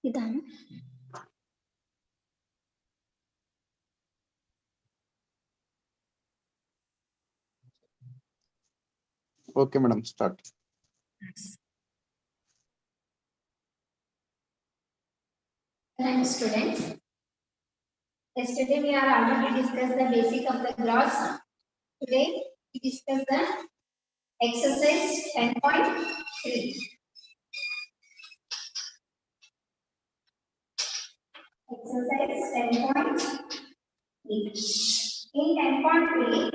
ಇದಾನ Okay, madam, start. Hello students. Yesterday we are already discussed the basic of the graphs. Today we discuss the exercise 10.3. Exercise 10.3. In 10.3,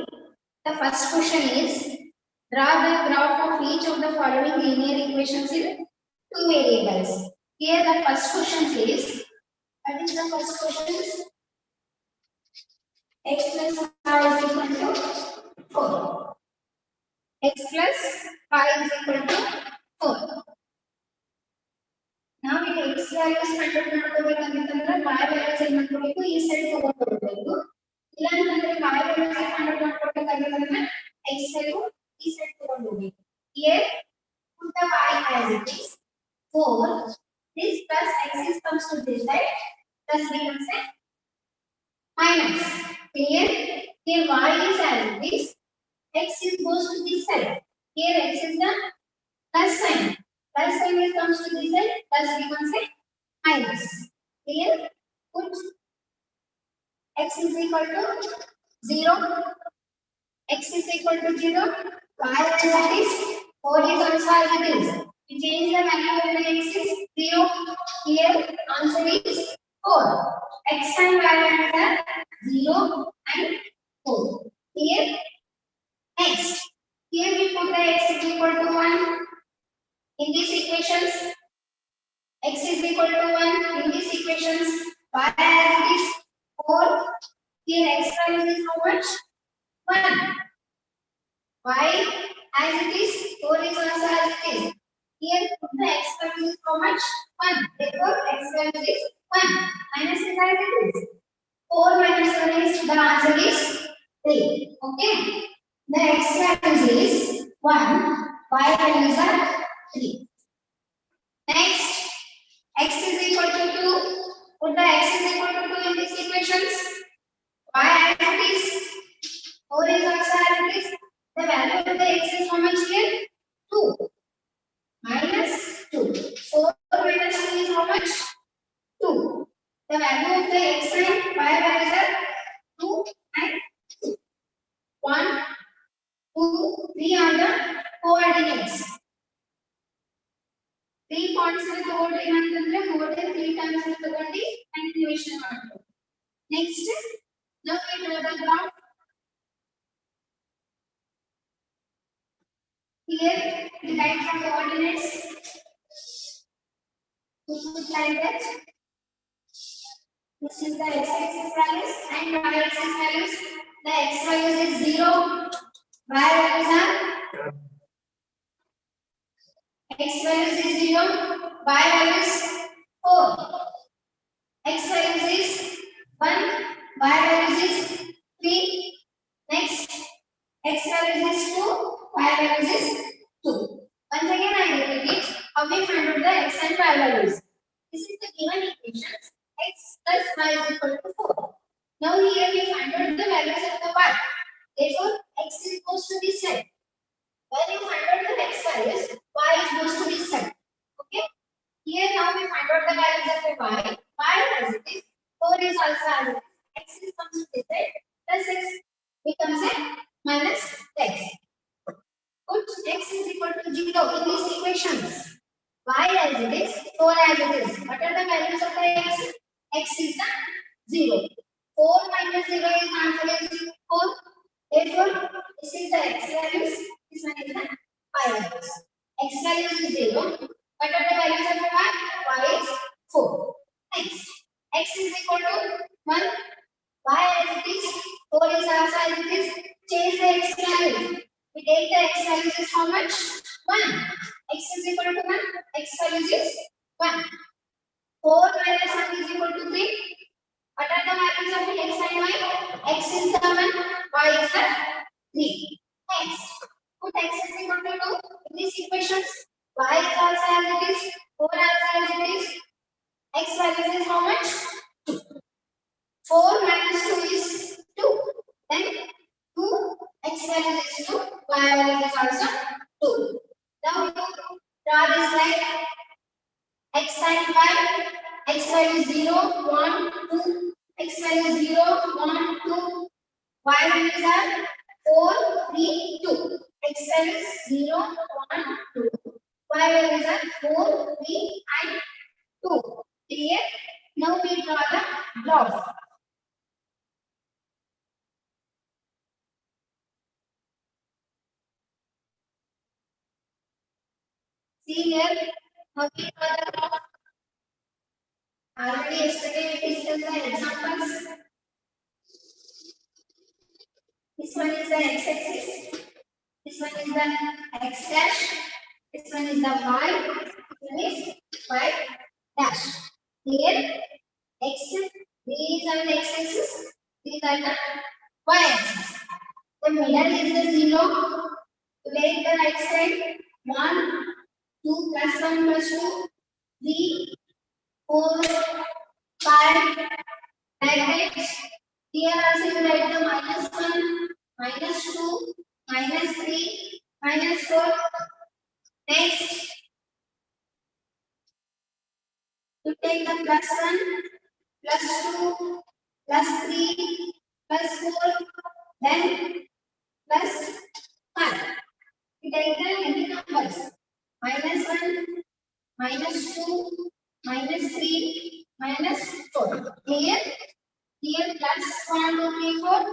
the first question is draw the graph of each of the following linear equations in two variables. Here the first question is, what is the first question? X plus y is equal to 4. X plus y is equal to 4. Now we x values ಕಂಡುಹಿಡಿಯಬೇಕಂತಂದ್ರೆ y values ಏನು ಮಾಡ್ಕೋಬೇಕು ಈ side ತಗೊಂಡ್ಬರಬೇಕು ಇಲ್ಲ ಅಂತಂದ್ರೆ y values ಕಂಡುಹಿಡಿಯಬೇಕಂತಂದ್ರೆ x value ಈ side ತಗೊಂಡ್ಬರಬೇಕು here put the y as it is 4 this plus x is comes to this side plus becomes a minus here y is as it is x is goes to this side here x is the plus sign will comes to this side plus becomes a minus here put x is equal to 0 x is equal to 0 y as it is 4 is also as it is we change the value of the x is 0 here answer is 4 x and y values are 0 and 4 here next here we put the x is equal to 1 in these equations x is equal to 1 in these equations y as it is 4 here x value is how much 1 y as it is 4 is also as it is here put the x value is how much 1 therefore x value is 1 minus is as it is 4 minus 1 is the answer is 3 okay the x value is 1 y values are 3 next x is equal to 2 put the x is equal to 2 in these equations y as it is 4 is also as it is the value of the x is how much here 2 minus 2 4 minus 2 is how much 2 the value of the x and y values are 2 and 2 1 2 3 are the coordinates 3 points in ತಗೊಂಡ್ರೆ ಏನಂತಂದ್ರೆ more than 3 times ತಗೊಂಡು continuation ಮಾಡ್ತೀವಿ next now we draw the graph here we write the coordinates put like that this is the x axis values and y axis values the x values is 0 y values are x values is 0 y values 4 x values is 1 y values is 3 next x values is 2 y values is 2 once again I repeat it how we find out the x and y values this is the given equations x plus y is equal to 4 now here we find out the values of the y therefore x is goes to this side when you find out the x values y is goes to this side okay here now we find out the values of the y as it is 4 is also as it is x is comes to this side plus x becomes a minus x put x is equal to 0 in these equations y as it is 4 as it is what are the values of the x x is the 0 4 minus 0 is answer is 4 therefore this is the x values this one is the y values x values is 0 what are the values of the y is 4 next x is equal to 1 y as it is 4 is also as it is change the x value we take the x values is how much 1 x is equal to 1 x values is 1 4 minus 1 is equal to 3 what are the values of the x and y x is the 1 y is the 3 next put x is equal to 2 in these equations y is also as it is 4 also as it is X value is how much? 4 minus 2 is 2. Then 2, x value is 2, y value is also 2. Now you draw this like x and y, x value is 0, 1, 2, x value is 0, 1, 2, y values are 4, 3, 2. X value is 0, 1, 2. Y values are 4, 3, and 2. Clear? Now we draw the graph. See here, how we draw the graph. Already yesterday we discussed the examples. This one is the x-axis. This one is the x dash. This one is the y. This one is y dash. Here, x. These are the x-axis. These are the y-axis. The middle is the 0. Take the right side. 1, 2 plus 1 plus 2, 3, 4, 5, like that. Here also you write the minus 1, minus 2, minus 3, minus 4. Next, you take the plus 1, plus 2, plus 3, plus 4, then plus 5. You take the any numbers. Minus 1, minus 2, minus 3, minus 4. Here, plus 1, 2, 3, 4.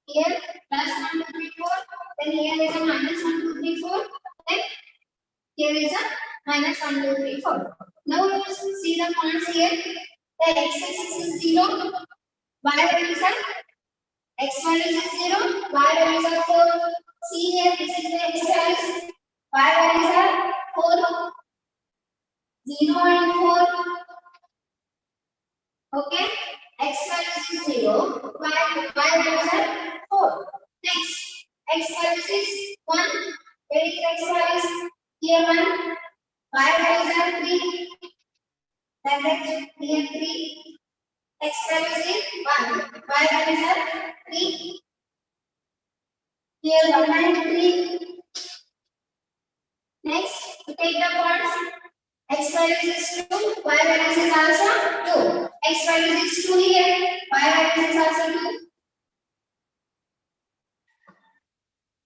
Here plus 1, 2, 3, 4. Then here is a minus 1, 2, 3, 4. Then here is a minus 1, 2, 3, 4. Now you see the points here. The x-axis is 0. Y values are x values is 0. Y values are 4. See here, this is the x values. Y values are 4. 0 and 4. Okay. X values is 0. Y values are 4. Next, x values is 1. Where is x values? Here 1. Y values are 3. Then here 3. X values is 1. Y values are 3. Here 1 and 3. Next, we take the points. X values is 2. Y values is also 2. X values is 2 here. Y values is also 2.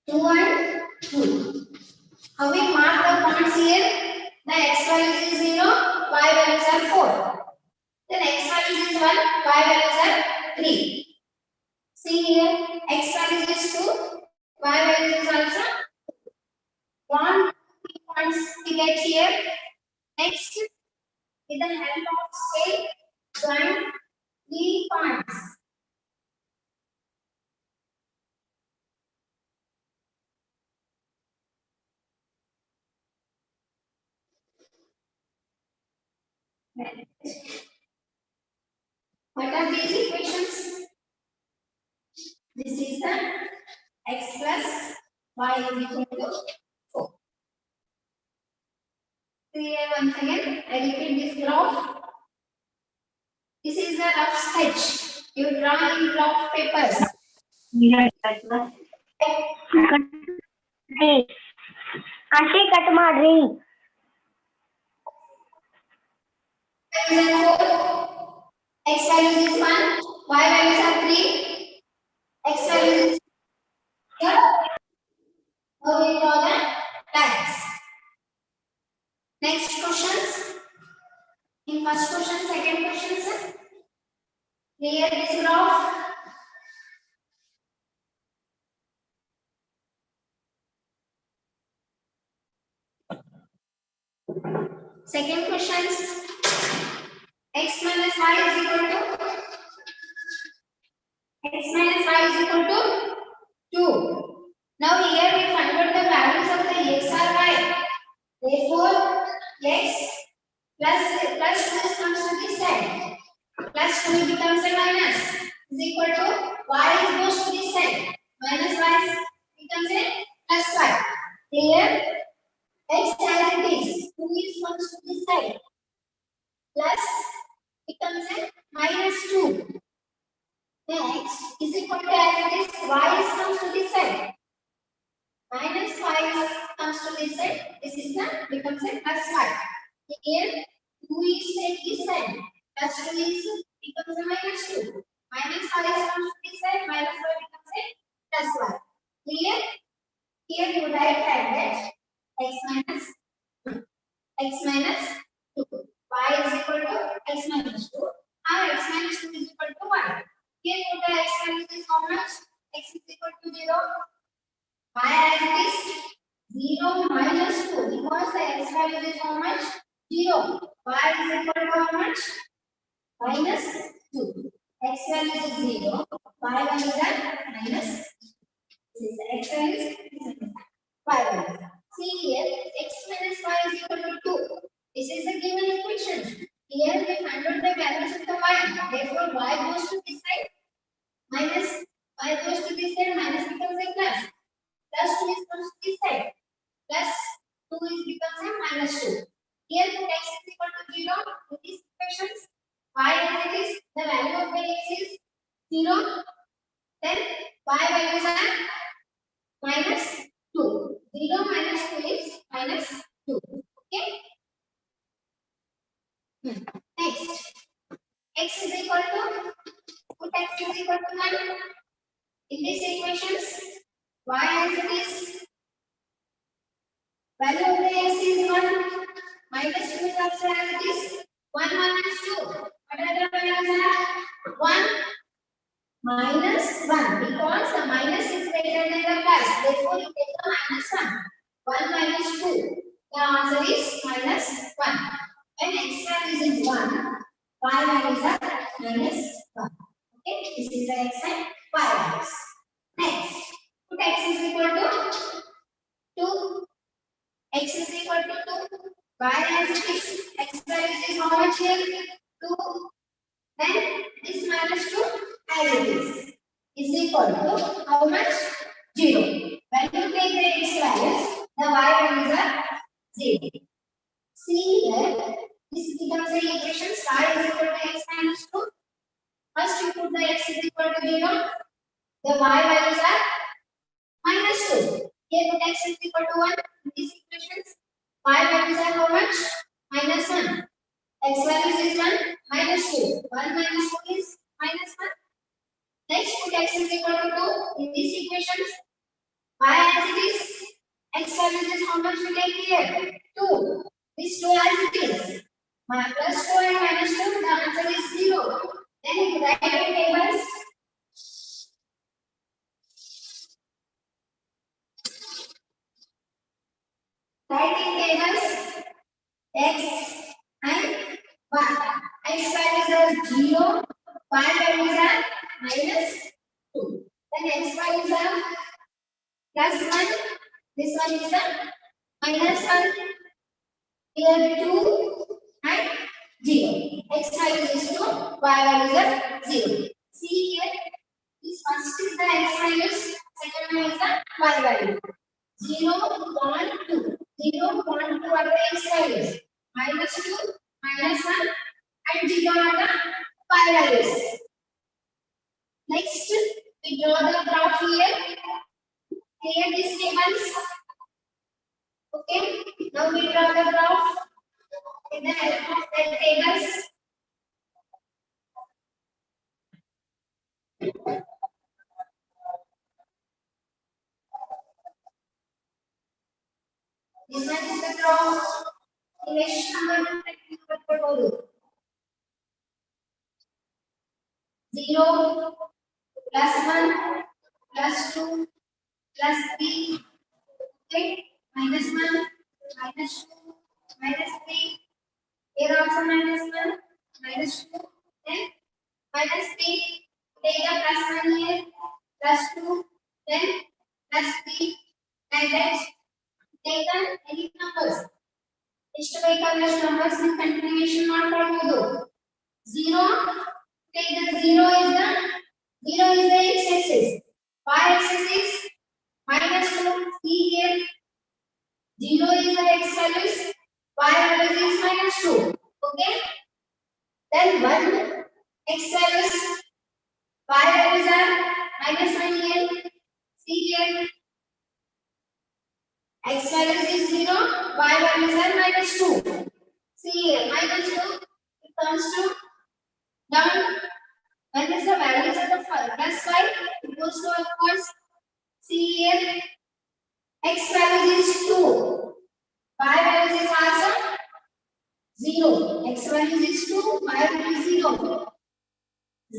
2 and 2. How we mark the points here? The x values is 0, y values are 4. Then x values is 1, y values are 3. See here, x values is 2, y values is also 1, 2 points we get here. Next, with the help of scale, join 3 points. What are these equations? This is the x plus y is equal to 4. So here once again, I repeat this graph. This is the rough sketch. You draw in graph papers. Auntie, cut my X values is 1, y values are 3, x values is here. Now we draw the lines. Next questions. In first question, second question, sir. Clear this graph. Second questions. X minus y is equal to x minus y is equal to 2. Now here we find out the values of the x or y. Therefore, x plus 2 comes to this side. Plus 2 becomes a minus is equal to y goes to this side. Minus y becomes a plus y. Here x as it is. 2 is comes to this side. Plus -2. Next is equal to as it is y is comes to this side. -5 comes to this side. This is the becomes a +5. Here 2 is take this side. +2 is becomes a -2. -5 comes to this side. -5 becomes a +1. Here you write like that x minus 2. Y is equal to x minus 2. Now x minus 2 is equal to 1. Here you put x value is how much? X is equal to 0. Y as it is 0 minus 2 because the x value is how much? 0. Y is equal to how much? Minus 2. X value is 0. Y value is minus 2. This is the x value is y value. See here, x minus y is equal to 2. This is the given equation. Here we find out the values of the y. Therefore, y goes to this side. Minus y goes to this side. Minus becomes a plus. Plus 2 is comes to this side. Plus 2 is becomes a minus 2. Here put x is equal to 0. In these equations, y as it is, the value of the x is 0. Then y values are minus 2. 0 minus 2 is minus 2. Okay. Next, x is equal to, put x is equal to 1. In these equations, y as it is, value of the x is 1. Minus 2 is also as it is 1 minus 2. What are the values are? 1 minus 1 because the minus is greater than the plus. Therefore, you take the minus 1. 1 minus 2. The answer is minus 1. When x value is 1, y values are minus 1. Okay, this is the x and y values. Next, put x is equal to 2. X is equal to 2. Y as it is. X value is how much here? 2. Then this minus 2 as it is equal to how much? 0. When you take the x values, the y values are 0. See here, this becomes the equation y is equal to x minus 2. First you put the x is equal to 0. The y values are minus 2. Here put x is equal to 1. In these equations, y values are how much? Minus 1. X values is 1, minus 2. 1 minus 2 is minus 1. Next, put x is equal to 2. In these equations, y as it is, x values is how much we take here? 2. This 2 as it is. Plus 2 and minus 2, the answer is 0. Then you write in tables. Write in tables x and y. X values are 0, y values are minus 2. Then x values are plus 1. This one is the minus 1. Here 2 and 0. X values is 2, y values are 0. See here, this first is the x values, second one is the y value. 0, 1, 2. 0, 1, 2 are the x values. Minus 2, minus 1 and 0 are the y values. Next, we draw the graph here. Clear these tables. Okay, now we draw the graph with the help of the tables. This one is the graph. Image number 0 plus 1 plus 2 plus 3. Okay, minus 1 minus 2 minus 3. Here also minus 1 minus 2. Then minus 3. Take a plus 1 here plus 2. Then plus 3. And then take any numbers. इष्टवैकल्य numbers में continuation not follow. 0. Take the 0 is the x-axis. Y-axis is minus 2. See here. 0 is the x values. Y values is minus 2. Okay. Then 1 X values, y values are -1 here. See here. X values is 0, y values are -2. See here, -2, it comes to down. When is the values of the plus 5? It goes to upwards. See here, x values is 2, y values is also 0. X values is 2, y value is 0.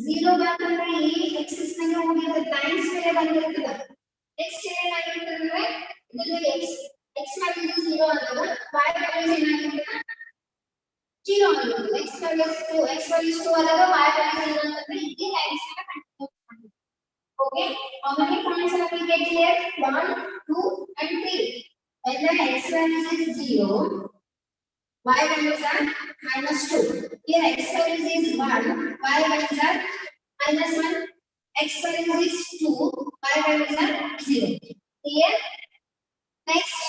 0 ಬಂದ್ರೆ ಈ Axis ನಲ್ಲಿ ಹೋಗಿದ್ರೆ times ಮೇಲೆ ಬಂದಿರ್ತದೆ. Next ಏನಾಗಿರ್ತದೆ ಇದರಲ್ಲಿ x value 0 ಆದಾಗ y value ಏನಾಗಿರ್ತದೆ 0 ಆಗಿರ್ತದೆ. x value 2 ಆದಾಗ y ವ್ಯಾಲ್ಯೂ 0 ಅಂತಂದ್ರೆ ಇದೇ ಲೈನ್ಸ್ ನ ಕಂಟಿನ್ಯೂ ಮಾಡ್ತೀವಿ. Okay, how many points are we get here? 1, 2 and 3. When the x value is 0, y values are -2. Here x value is 1, y values are -1. X value is 2, y values are 0. Here, next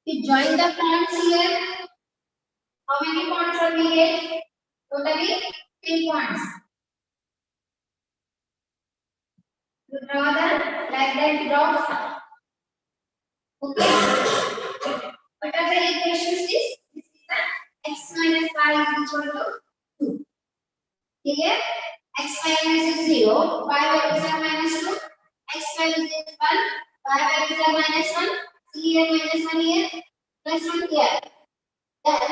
we join the points here. How many points are we get? Totally 3 points. You draw the like that graph. Okay. What are the equations? This is the x minus y is equal to 2. Here x minus is 0, y values are -2, x values is 1, y values are -1, here -1 here, +1 here. Then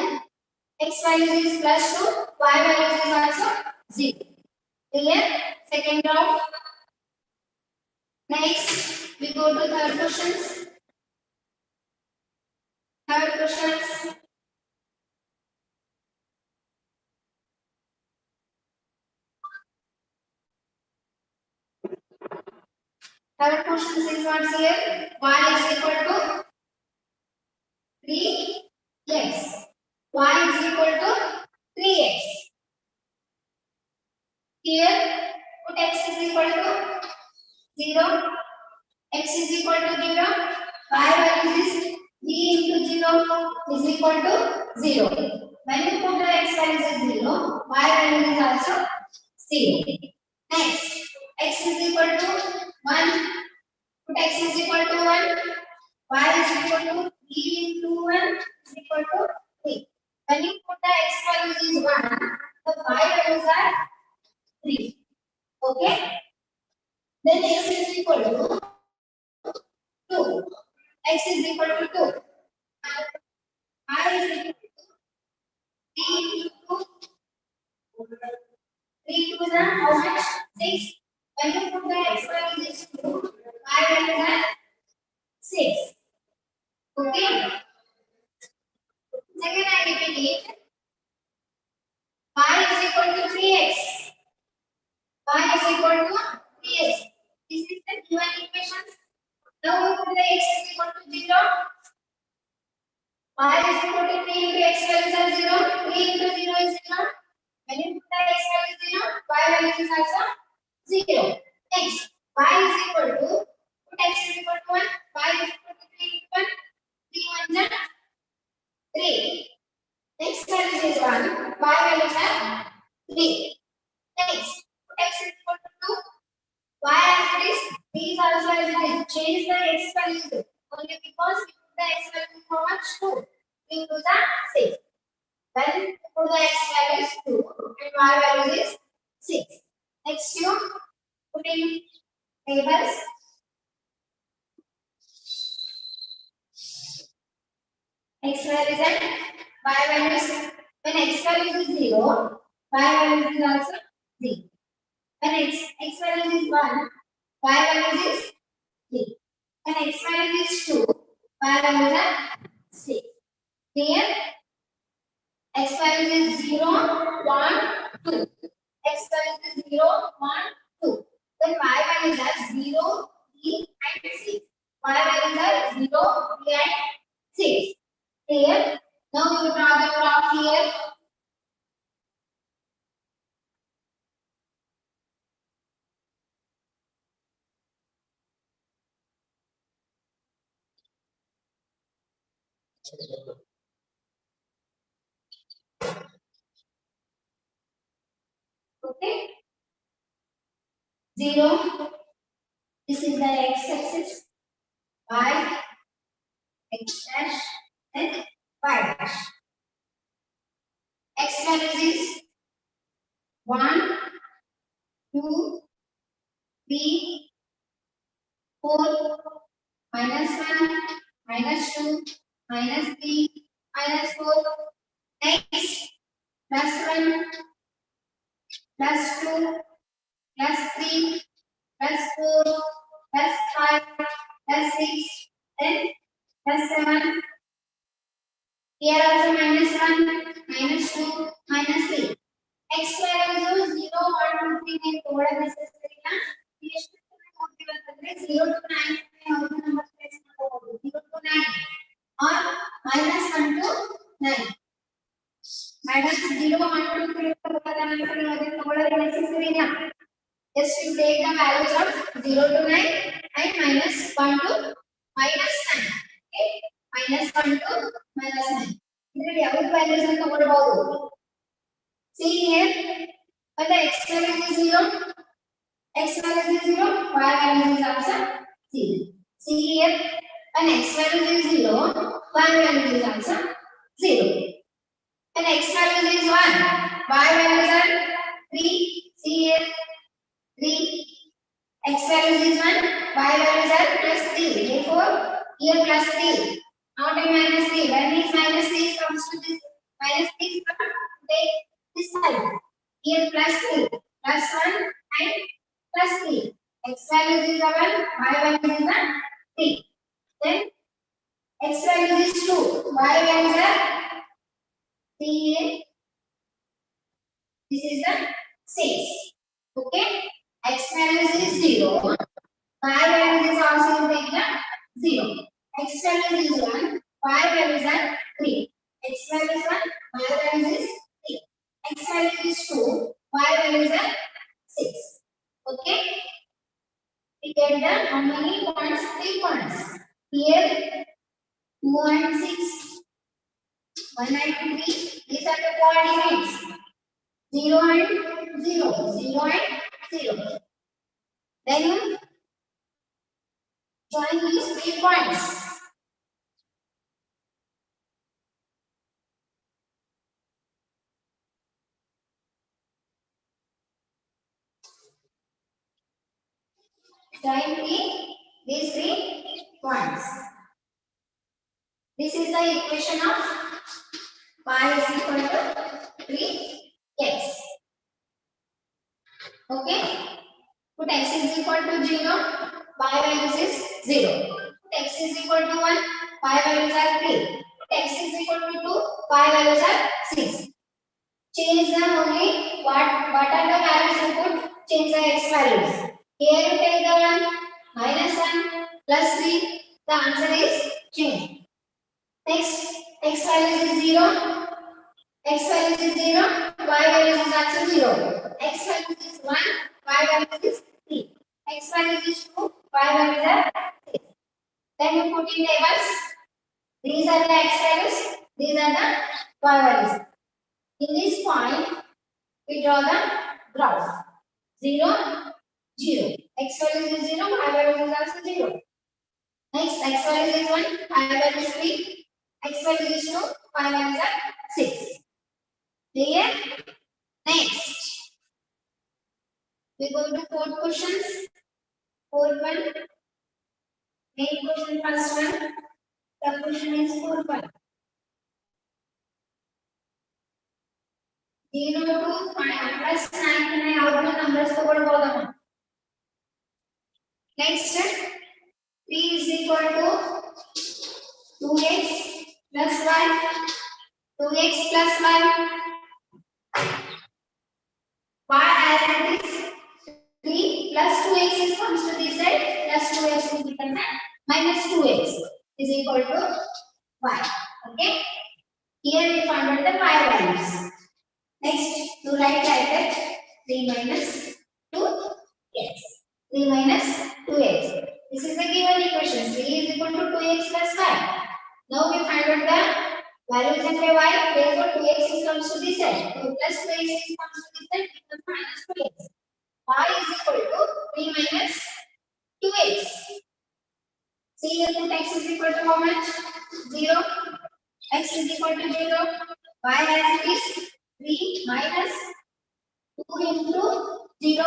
x values is +2, y values is also 0. Here second graph. Next we go to third questions. Third questions. Third question is what's here? Y is equal to 3x. Y is equal to 3x. Here, put x is equal to 0. X is equal to 0. Y value is 3 into 0 is equal to 0. When you put the x value is 0, y value is also 0. Next, x is equal to 1. Put x is equal to 1. Y is equal to 3 into 1 is equal to 3. When you put the x values is 1, the y values are 3. Okay? Then x is equal to 2. X is equal to 2. Y is equal to 3 into 2. 3 to the how much? 6. When you put the x value is 2, y value is 6. Okay? Second I repeat it. Y is equal to 3x. Y is equal to 3x. This is the given equation. Now we put the x is equal to 0. Y is equal to 3 into x values are 0. 3 into 0 is 0. When you put the x value is 0, y value is also 0. Next, y is equal to, put x is equal to 1. Y is equal to 3 into 1. 3 1 is 3. Next value is 1. Y values are 3. Next, put x is equal to 2. Y as it is, b is also as it is. Change the x value only because we put the x value how much? 2. 3 into the 6. When you put the x value is 2 and y value is 6. Next you put in tables. X value is and y value is, when x value is 0, y value is also 0. When x value is 1, y value is 3. When x value is 2, y value is 6. Here, x value is 0, 1, 2. X value is 0, 1, 2. Then y values are 0, 3 and 6. Y values are 0, 3 and 6. Here, now you draw the graph here. Okay. 0. This is the x-axis. Y, x dash, and y dash. X values is 1, 2, 3, 4, -1, -2, -3, -4. Next, +1, +2, +3, +4, +5, +6, then +7. Here also -1, -2, -3. X values 0, 1, 2, 3 में थोड़ा necessary ना ये होते 0 to 9 में और number place करो 0 to 9 और -1 to 9 -0 1 2 3 को बताना है थोड़ा necessary ना just to take the values of 0 to 9 and -1 to -9 okay -1 to -9 ಇದರಲ್ಲಿ ಯಾವ values ಅಂತ ತಗೊಳ್ಳಬಹುದು. See here, when the x value is 0, x value is 0, y value is also 0. See here, when x value is 0, y value is also 0. When x value is 1, y values are 3. See here, 3. X value is 1, y values are +3. Therefore, here +3, not a -3. When this -3 comes to this -3 comes to take this side. Here +3, +1 and +3. X value is 1, y value is 3. Then x value is 2, y values are 3 here. This is the 6. Okay. X value is 0, y value is also take the 0. X value is 1, y values are 3. X value is 1, y value is 3. X value is 2, y values are 6. Okay. We get the how many points? 3 points. Here 2 and 6, 1 and 3. These are the coordinates. 0 and 0, 0 and 0. Then join these 3 points. Join these 3 points. This is the equation of y is equal to 3x. Okay. Put x is equal to 0, y values is 0. Put x is equal to 1, y values are 3. Put x is equal to 2, y values are 6. Change the only what are the values you put? Change the x values. Here you take the 1, -1, +3. The answer is changed. Next, x value is 0. X value is 0. Y value is also 0. X value is 1. Y value is 3. X value is 2. Y value is 6. Then you put in tables. These are the x values. These are the y values. In this point, we draw the graph. 0, 0. X value is 0. Y value is also 0. Next, x value is 1. Y value is 3. X value is 2. Y value is 6. Clear? Next, we go to 4 questions. 4 1. Main question first one. The question is 4 1. 0 to +9 output numbers ತಗೊಳ್ಳಬಹುದು. Next, 3 is equal to 2x plus y. 2x plus y. Y as it is 3 plus 2x is comes to this side plus 2x will become minus 2x is equal to y. Okay. Here we found out the y values. Next, to write like that 3 minus 2x. 3 minus 2x. This is the given equation. 3 is equal to 2x plus y. Now we find out the values of y. Therefore, 2x is comes to this side. 2 plus 2x is comes to this side becomes minus 2x. y is equal to 3 minus 2x. See here, put x is equal to how much? 0. X is equal to 0. Y as it is 3 minus 2 into 0.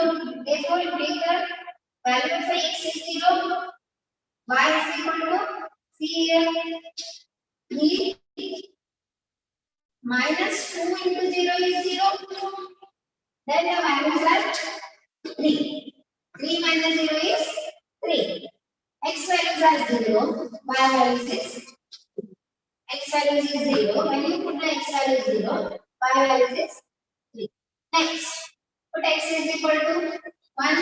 Therefore, you take the value of x is 0. Y is equal to, see here, 3 minus 2 into 0 is 0. Then the values are 3. 3 minus 0 is 3. X values are 0. Y values is x values is 0. When you put the x value is 0, y values is 3. Next, put x is equal to 1.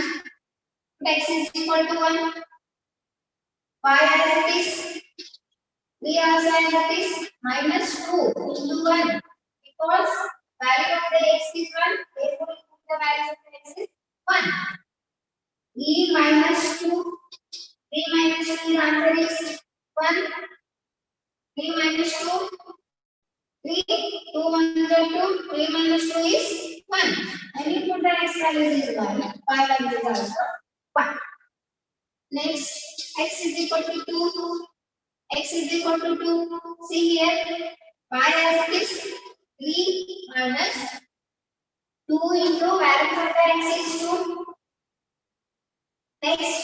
Put x is equal to 1. Y as it is 3 also as it is minus 2 into 1. Because value of the x is 1, therefore you put the value of the x is 1. 3 minus 2. 3 minus 2 is answer is 1. 3 minus 2. 3, 2 1 are 2, 3 minus 2 is 1. And you put the x value is 1, y value is also 1. Next, x is equal to 2. X is equal to 2. See here, y as it is 3 minus 2 into value of the x is 2. Next,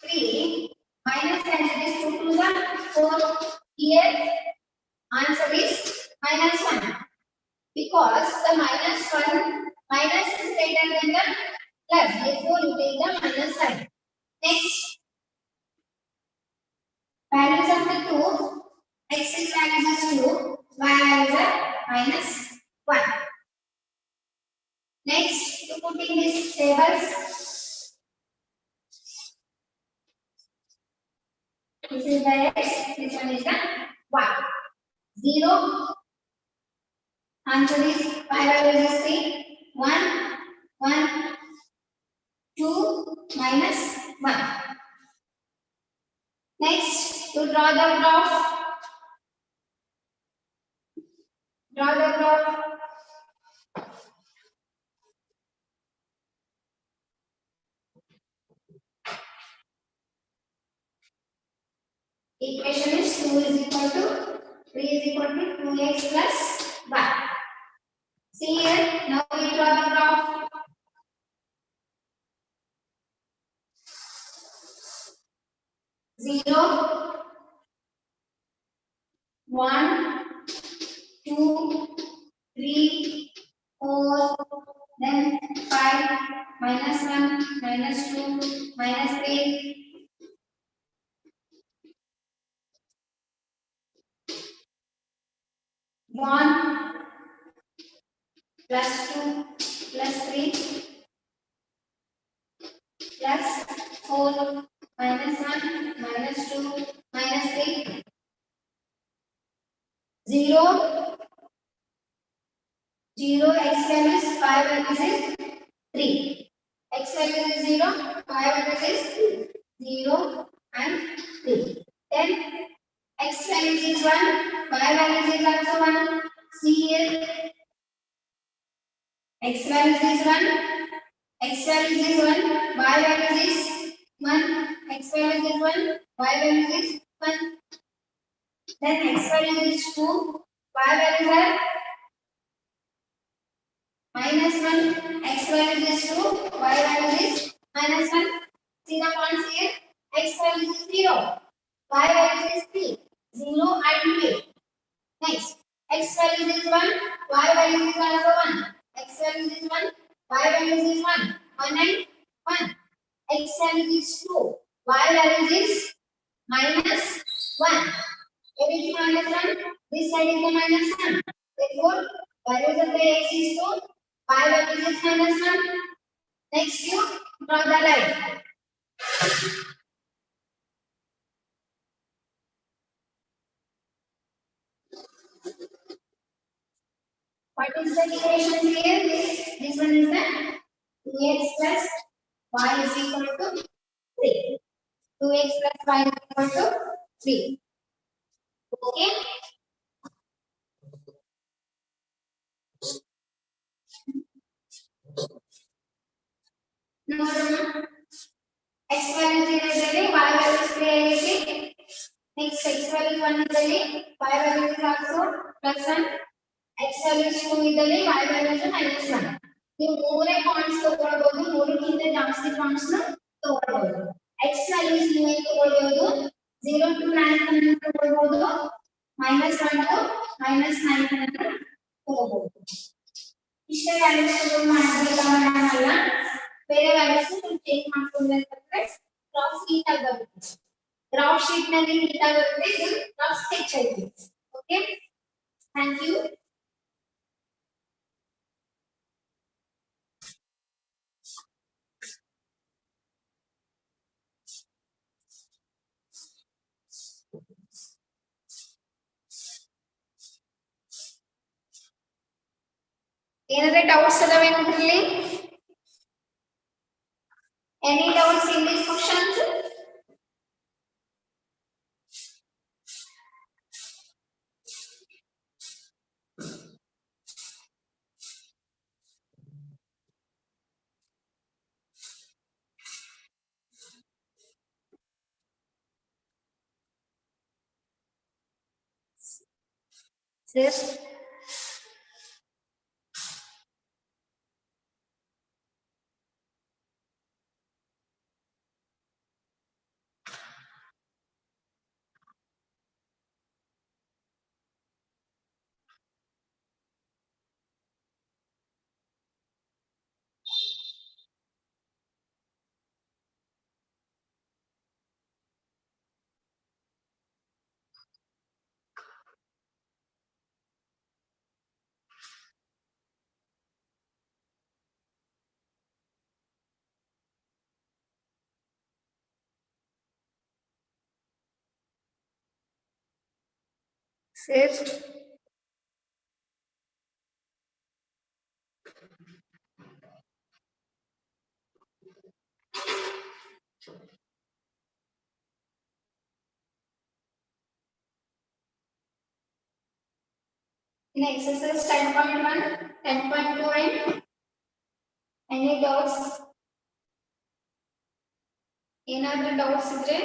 3 minus as it is 2 to the 4. Here, answer is minus 1. Because the minus 1 minus is greater than the plus, therefore you take the minus sign. Next, values of the 2, x is values is 2, y values are minus 1. Next, to put in these tables, this is the x, this one is the y. 0, answer is y values is 3, 1, 1, 2, minus 1. Next, to draw the graph, equation is 2 is equal to 3 is equal to 2x plus y. See here, now we draw the graph. Zero, 1, 2, 3, 4, then 5, minus 1, minus 2, minus 3, 1, plus 2, plus 3, plus 4, minus 1, minus 2, minus 3, 0, 0, x values, y values is 3. X value is 0, y value is 0 and 3. Then x value is 1, y value is also 1. See here, x value is 1, x value is 1, y value is 1, x value is 1, y value is 1. Then x value is 2, y values are minus 1, x value is 2, y value is minus 1. See the points here, x value is 0, y value is 3, 0 and 3. Next, x value is 1, y value is also 1, x value is 1, y value is 1, 1 and 1. X value is 2, y value is minus 1. Everything minus 1, this side is the minus 1. Therefore, values of the x is 2, y value is minus 1. Next, you draw the line. What is the equation here? This one is the 2x plus y is equal to 3. 2x plus y is equal to 3. Okay. Now value is 1 ಇದ್ದಲ್ಲಿ y value is also plus 1, x value is 2 ಇದ್ದಲ್ಲಿ y value is minus 1. ನೀವು ಮೂರೇ points ತಗೊಳ್ಳಬಹುದು, ಮೂರಕ್ಕಿಂತ ಜಾಸ್ತಿ points ನ ತಗೊಳ್ಳಬಹುದು. x values ನೀವು ಏನು ತಗೊಳ್ಳಬಹುದು, 0 to 9 ಅನ್ನು ತಗೊಳ್ಳಬಹುದು, -1 to -9 ಅನ್ನು ತಗೊಳ್ಳಬಹುದು. ಇಷ್ಟೇ ವ್ಯಾಲ್ಯೂಸ್ ತಗೊಂಡು ಮಾಡಬೇಕಲ್ಲ, ಬೇರೆ ವ್ಯಾಲ್ಯೂಸ್ ಚೇಂಜ್ ಮಾಡ್ಕೊಂಡ್ರೆ ಗ್ರಾಫ್ ನೀಟ್ ಆಗಿ ಬರುತ್ತೆ. ಗ್ರಾಫ್ ಶೀಟ್ ನಲ್ಲಿ ನೀಟ್ ಆಗಿ ಬರುತ್ತೆ, ಇದು ಗ್ರಾಫ್ ಸ್ಕೆಚ್ ಆಗಿದೆ. Okay, thank you. ಏನಾದ್ರೆ ಡೌಟ್ಸ್ ಅದಾವೆ ನೋಡ್ರಿ? Any doubts in this questions? Yes. Yes. In exercise 10.1, 10.2 and any doubts? ಏನಾದ್ರೂ ಡೌಟ್ಸ್ ಇದ್ರೆ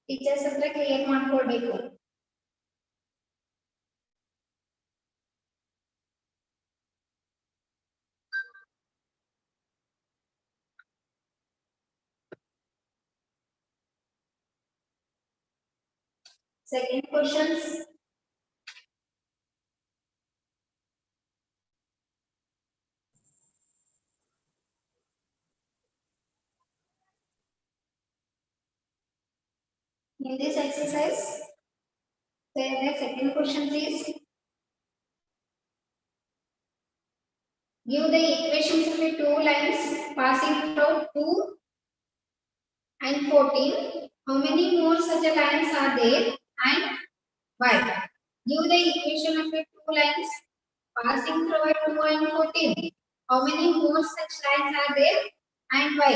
ಟೀಚರ್ಸ್ ಹತ್ರ ಕ್ಲಿಯರ್ ಮಾಡ್ಕೊಳ್ಬೇಕು. Second questions. In this exercise, the second question is, give the equations of the two lines passing through 2 and 14. How many more such lines are there and why? Give the equation of the two lines passing through 2 and 14. How many more such lines are there and why?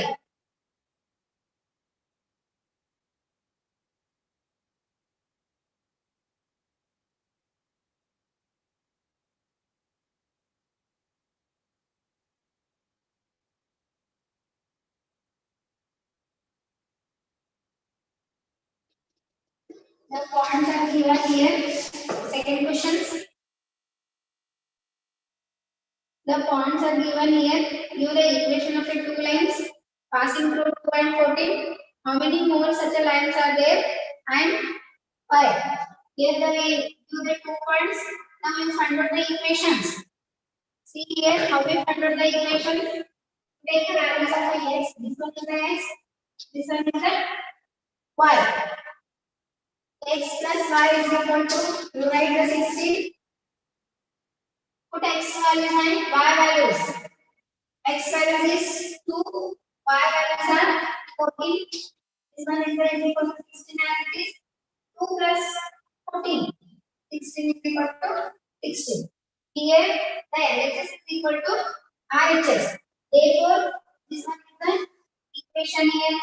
The points are given here. Second questions. The points are given here. Give the equation of the two lines passing through 2 and 14. How many more such lines are there and why? Here the give the 2 points. Now we find out the equations. See here how we find out the equation. Take the values of the x. This one is the x. This one is the y. X plus y is equal to, you write the 16. Put x values and y values. X values is 2, y values are 14. This one is equal to 16 as it is. 2 plus 14. 16 is equal to 16. Here the LHS is equal to RHS. Therefore, this one is the equation here.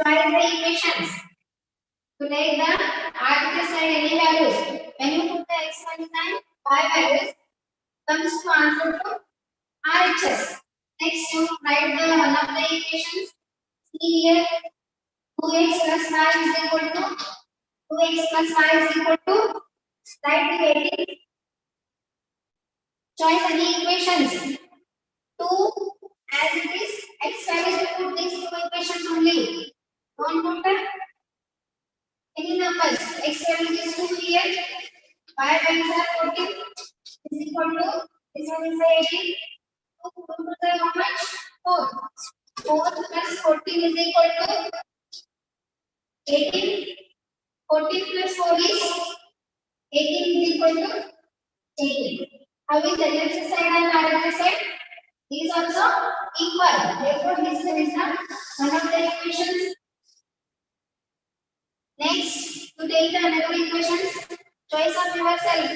Try the equations. To take the RHS and any values. When you put the x values and y values, comes to answer to RHS. Next, you write the one of the equations. See here, 2x plus y is equal to 2x plus y is equal to write the 18. Choice any equations. 2 as it is, x value is put these two equations only. Don't put any numbers. X value is 2 here, y values are 14 is equal to this one is 18. 2 to the how much? 4. 4 plus 14 is equal to 18. 14 plus 4 is 18 is equal to 18. How is the left side and right side? These also equal. Therefore, this is not one of the equations. Next, to take the another equations, choice of yourself.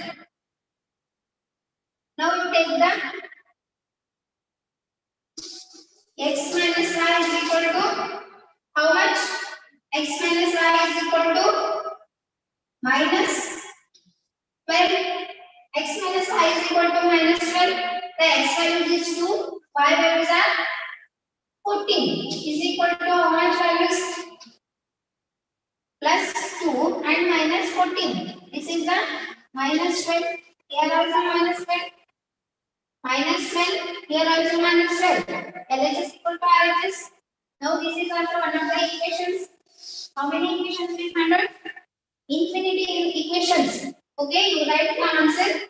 Now you take the x minus y is equal to how much? X minus y is equal to minus 12. X minus y is equal to minus 12. The x value is 2, y values are 14 is equal to how much values? Plus 2 and minus 14. This is the minus 12. Here also minus 12. Minus 12. Here also minus 12. LHS is equal to RHS. Now this is also one of the equations. How many equations we find out? Infinity equations. Okay, you write the answer.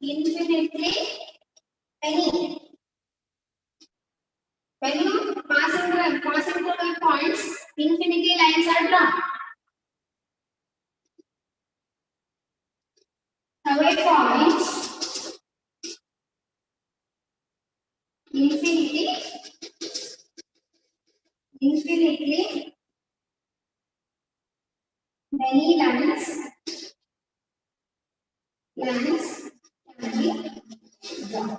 Infinitely many. When you pass into the points, infinity lines are drawn. Now a point, infinitely many lines can be drawn.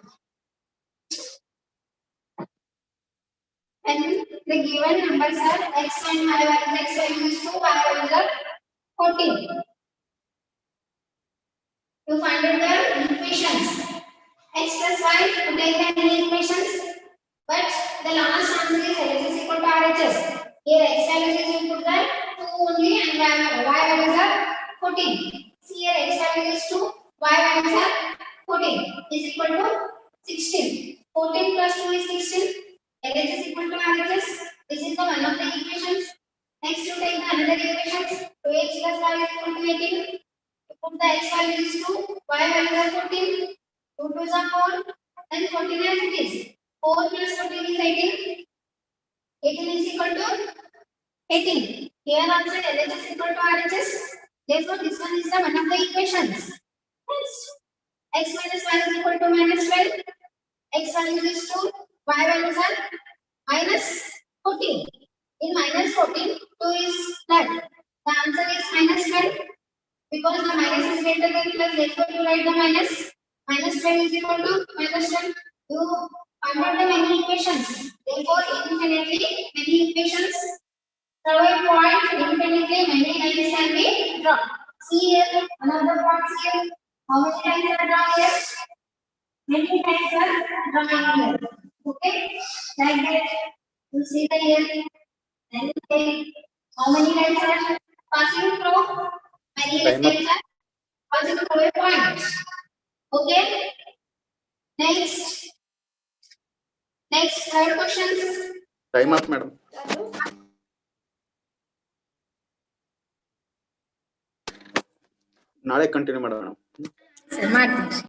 And the given numbers are x and y values, x value is 2, y values are 14. You find out the equations. X plus y, to take the any equations, but the last answer is L is equal to RHS. Here x values is equal to 2 only and y values are 14. See here x value is 2, y values are 14 is equal to 16. 14 plus 2 is 16. LH is equal to RHS. This is the one of the equations. Next you take the another equations. 2x plus y is equal to 18. You put the x value is 2, y value is 14. 2 2s are 4 and 14 as it is. 4 plus 14 is 18. 18 is equal to 18. Here also LHS is equal to RHS. Therefore, this one is the one of the equations. Next, x minus y is equal to minus 12. X value is 2. Y values are minus 14. In minus 14, 2 is left. The answer is minus 12. Because the minus is greater than plus, therefore you write the minus. Minus 12 is equal to minus 12. You find out the many equations. Therefore, infinitely many equations. Now a point, infinitely many lines can be drawn. See here, another point here. How many lines are drawn here? Many lines are drawn here. Okay, like that. You see the here. Then you take how many lines are passing through? Many lines are passing through a point. Okay. Next, third questions. Time up, madam. ನಾಳೆ continue ಮಾಡೋಣ. Sir ಮಾಡ್ತೀನಿ.